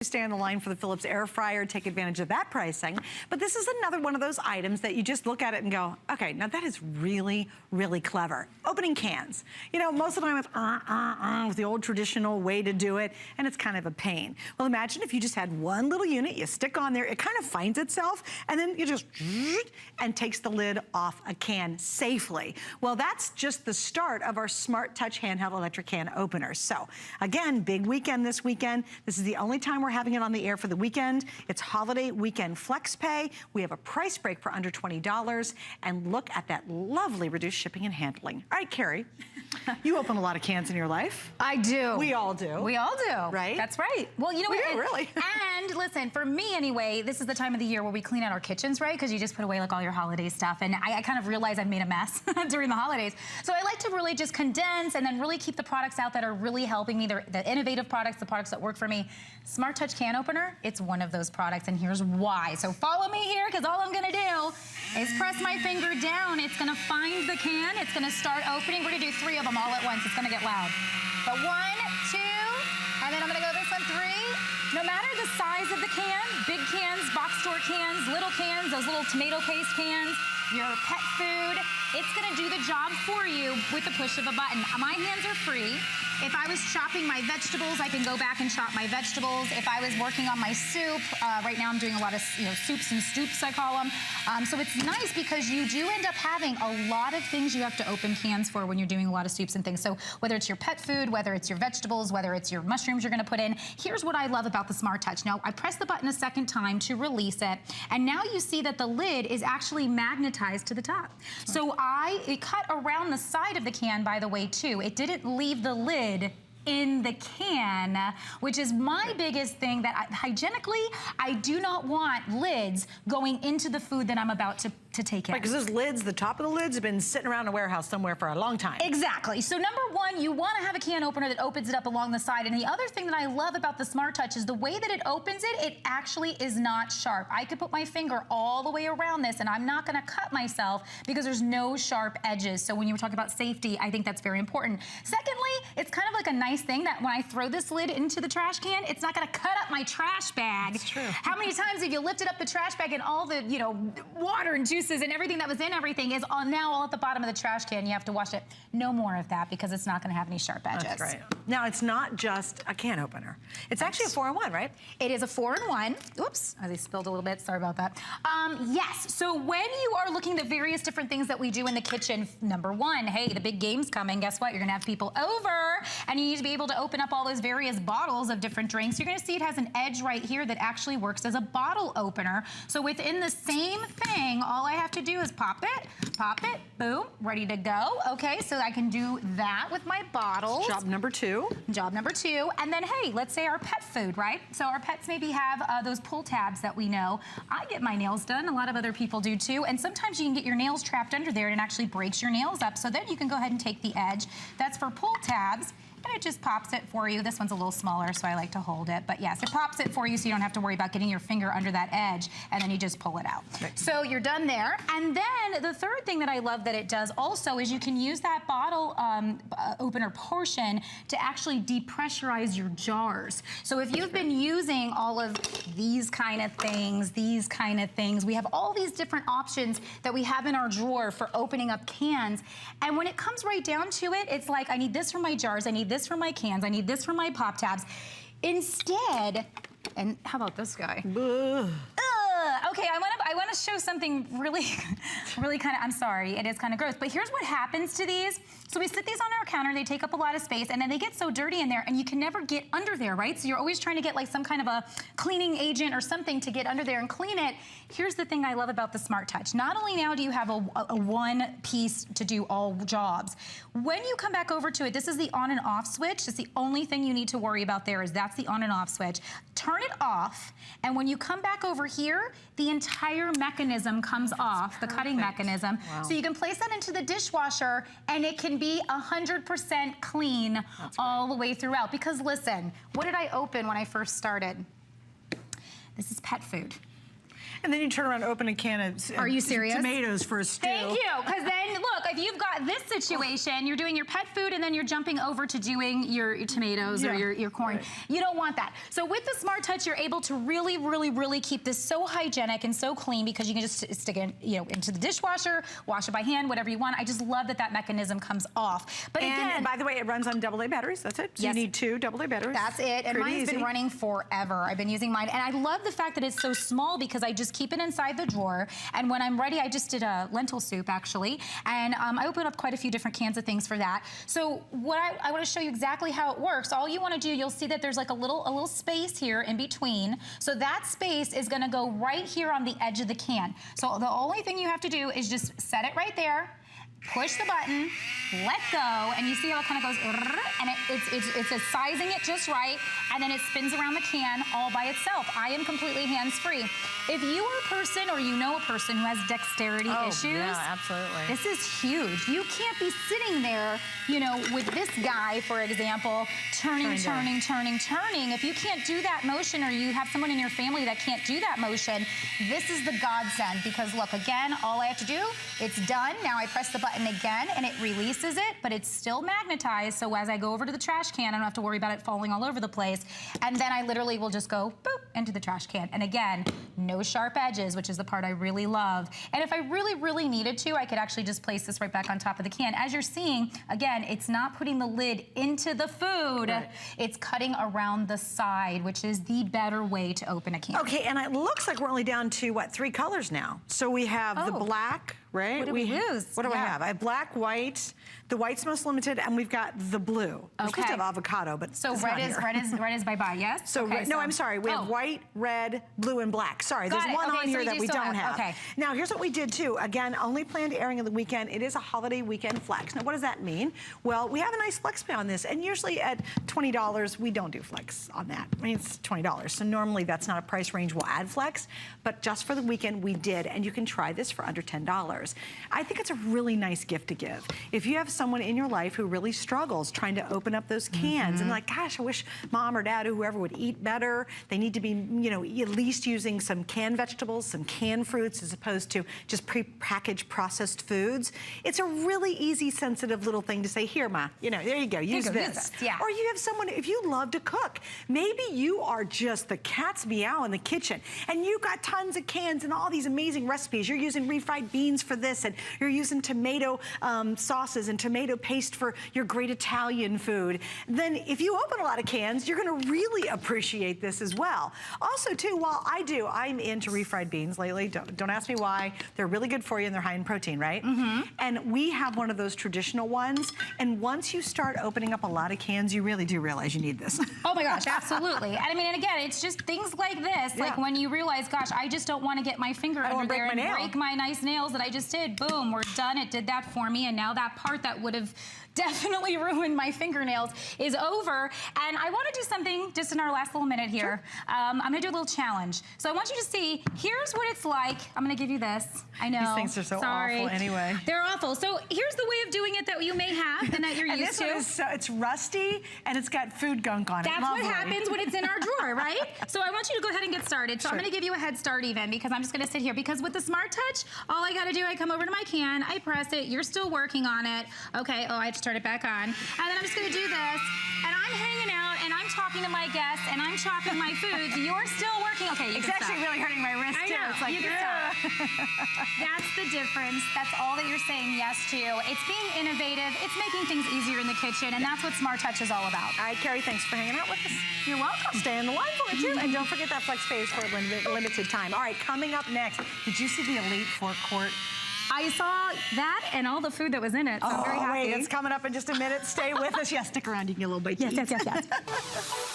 Stay on the line for the Philips air fryer, take advantage of that pricing. But this is another one of those items that you just look at it and go, okay, now that is really, really clever. Opening cans. You know, most of the time it's with the old traditional way to do it, and it's kind of a pain. Well, imagine if you just had one little unit, you stick on there, it kind of finds itself, and then you just, and takes the lid off a can safely. Well, that's just the start of our Smart Touch handheld electric can openers. So, again, big weekend this weekend. This is the only time we're having it on the air for the weekend. It's holiday weekend flex pay. We have a price break for under $20, and look at that lovely reduced shipping and handling. All right, Carrie, you open a lot of cans in your life. I do. We all do. We all do. Right? That's right. Well, you know what? Really. And listen, for me anyway, this is the time of the year where we clean out our kitchens, right? Because you just put away like all your holiday stuff, and I kind of realized I've made a mess during the holidays. So I like to really just condense and then really keep the products out that are really helping me, the innovative products, the products that work for me. Smart Touch can opener, it's one of those products, and here's why. So follow me here, because all I'm gonna do is press my finger down. It's gonna find the can, it's gonna start opening. We're gonna do 3 of them all at once. It's gonna get loud. But 1, 2, and then I'm gonna go this one, 3. No matter the size of the can, big cans, box store cans, little cans, those little tomato paste cans, your pet food, it's gonna do the job for you with the push of a button. My hands are free. If I was chopping my vegetables, I can go back and chop my vegetables. If I was working on my soup, right now I'm doing a lot of soups and stoops, I call them. So it's nice because you do end up having a lot of things you have to open cans for when you're doing a lot of soups and things. So whether it's your pet food, whether it's your vegetables, whether it's your mushrooms you're gonna put in, here's what I love about the Smart Touch. Now, I press the button a second time to release it, and now you see that the lid is actually magnetized to the top. So it cut around the side of the can, by the way, too. It didn't leave the lid in the can, which is my biggest thing, that hygienically, I do not want lids going into the food that I'm about to take in. Right, because those lids, the top of the lids have been sitting around a warehouse somewhere for a long time. Exactly. So number one, you want to have a can opener that opens it up along the side. And the other thing that I love about the Smart Touch is the way that it opens it, it actually is not sharp. I could put my finger all the way around this and I'm not going to cut myself because there's no sharp edges. So when you were talking about safety, I think that's very important. Secondly, it's kind of like a nice thing that when I throw this lid into the trash can, it's not going to cut up my trash bag. That's true. How many times have you lifted up the trash bag and all the, water and juices and everything that was in everything is now all at the bottom of the trash can. You have to wash it. No more of that because it's not going to have any sharp edges. That's right. Now, it's not just a can opener. It's actually a 4-in-1, right? It is a 4-in-1. Oops, I spilled a little bit. Sorry about that. Yes, so when you are looking at the various different things that we do in the kitchen, number one, hey, the big game's coming. Guess what? You're going to have people over, and you need to be able to open up all those various bottles of different drinks. You're going to see it has an edge right here that actually works as a bottle opener. So within the same thing, all I have to do is pop it, boom, ready to go. Okay, so I can do that with my bottles. Job number 2. Job number 2. And then, hey, let's say our pet food, right? So our pets maybe have those pull tabs that we know. I get my nails done. A lot of other people do too. And sometimes you can get your nails trapped under there and it actually breaks your nails up. So then you can go ahead and take the edge. That's for pull tabs. And it just pops it for you. This one's a little smaller, so I like to hold it. But yes, it pops it for you so you don't have to worry about getting your finger under that edge, and then you just pull it out. Right. So you're done there. And then the third thing that I love that it does also is you can use that bottle opener portion to actually depressurize your jars. So if you've been using all of these kind of things, we have all these different options that we have in our drawer for opening up cans. And when it comes right down to it, it's like, I need this for my jars, I need this for my cans, I need this for my pop tabs. Instead, and how about this guy? Okay, I want to show something really kind of, I'm sorry, it is kind of gross, but here's what happens to these. So we sit these on our counter, they take up a lot of space, and then they get so dirty in there, and you can never get under there, right? So you're always trying to get like some kind of a cleaning agent or something to get under there and clean it. Here's the thing I love about the Smart Touch. Not only now do you have a one piece to do all jobs, when you come back over to it, this is the on and off switch. It's the only thing you need to worry about there is that's the on and off switch. Turn it off, and when you come back over here, the entire mechanism comes off, the cutting mechanism. Wow. So you can place that into the dishwasher, and it can be 100% clean all the way throughout. Because listen, what did I open when I first started? This is pet food. And then you turn around, open a can of Are you serious? tomatoes for a stew. Thank you, because then look, if you've got this situation, you're doing your pet food and then you're jumping over to doing your tomatoes or your corn. Right. You don't want that. So with the Smart Touch, you're able to really, really, really keep this so hygienic and so clean because you can just stick it, into the dishwasher, wash it by hand, whatever you want. I just love that that mechanism comes off. But again, by the way, it runs on AA batteries. That's it. So you need 2 AA batteries. That's it. And mine's easy. Been running forever. I've been using mine, and I love the fact that it's so small because I just keep it inside the drawer. And when I'm ready, I just did a lentil soup actually, and I opened up quite a few different cans of things for that. So what I want to show you exactly how it works. All you want to do, you'll see that there's like a little space here in between. So that space is going to go right here on the edge of the can. So the only thing you have to do is just set it right there. Push the button, let go, and you see how it kind of goes, and it's sizing it just right, and then it spins around the can all by itself. I am completely hands-free. If you are a person or you know a person who has dexterity issues, yeah, absolutely. This is huge. You can't be sitting there, with this guy, for example, turning. If you can't do that motion or you have someone in your family that can't do that motion, this is the godsend because look, again, all I have to do, it's done. Now I press the button again and it releases it, but it's still magnetized. So as I go over to the trash can, I don't have to worry about it falling all over the place. And then I literally will just go boop into the trash can. And again, no sharp edges, which is the part I really love. And if I really, really needed to, I could actually just place this right back on top of the can. As you're seeing, again, it's not putting the lid into the food. Right. It's cutting around the side, which is the better way to open a can. Okay, and it looks like we're only down to, what, 3 colors now? So we have the black, right? What do we use? What do I have? I have black, white. The white's most limited, and we've got the blue. We're supposed to have avocado, but so red is bye-bye, yes? So, okay, no, I'm sorry. We have white, red, blue, and black. Sorry, there's one on here that we don't have. Okay. Now, here's what we did, too. Again, only planned airing of the weekend. It is a holiday weekend flex. Now, what does that mean? Well, we have a nice flex pay on this, and usually at $20, we don't do flex on that. I mean, it's $20. So normally, that's not a price range we'll add flex, but just for the weekend, we did, and you can try this for under $10. I think it's a really nice gift to give. If you have someone in your life who really struggles trying to open up those cans and like, gosh, I wish mom or dad or whoever would eat better. They need to be, at least using some canned vegetables, some canned fruits as opposed to just pre-packaged processed foods. It's a really easy, sensitive little thing to say, here, Ma, there you go, use this. Yeah. Or you have someone, if you love to cook, maybe you are just the cat's meow in the kitchen and you've got tons of cans and all these amazing recipes. You're using refried beans for this and you're using tomato sauces and tomato paste for your great Italian food. Then if you open a lot of cans, you're gonna really appreciate this as well. Also too, while I'm into refried beans lately. Don't ask me why. They're really good for you and they're high in protein, right? And we have one of those traditional ones. And once you start opening up a lot of cans, you really do realize you need this. Oh my gosh, absolutely. And I mean, and again, it's just things like this, like when you realize, gosh, I just don't want to get my finger under there and break my nice nails that I just did. Boom, we're done. It did that for me. And now that part that would have definitely ruined my fingernails is over. And I want to do something just in our last little minute here. I'm going to do a little challenge. So I want you to see, here's what it's like. I'm going to give you this. I know. These things are so awful anyway. They're awful. So here's the way of doing it that you may have and that you're used to. This one is it's rusty and it's got food gunk on it. That's what happens when it's in our drawer, right? So I want you to go ahead and get started. So I'm going to give you a head start even because I'm just going to sit here. Because with the Smart Touch, all I got to do, I come over to my can, I press it. You're still working on it. Okay. Oh, I have to turn it back on. And then I'm just going to do this. And I'm hanging out and I'm talking to my guests and I'm chopping my foods. You're still working. Okay, you it's can actually stop. Really hurting my wrist too. It's like, you can stop. That's the difference. That's all that you're saying yes to. It's being innovative. It's making things easier in the kitchen, and that's what Smart Touch is all about. All right, Carrie, thanks for hanging out with us. You're welcome. Stay on the line for it too, and don't forget that flex pay is for a limited time. All right, coming up next, did you see the Elite Forecourt? I saw that and all the food that was in it, so I'm very happy. Wait, it's coming up in just a minute. Stay with us. Yeah, stick around. You can get a little bite to eat. Yes.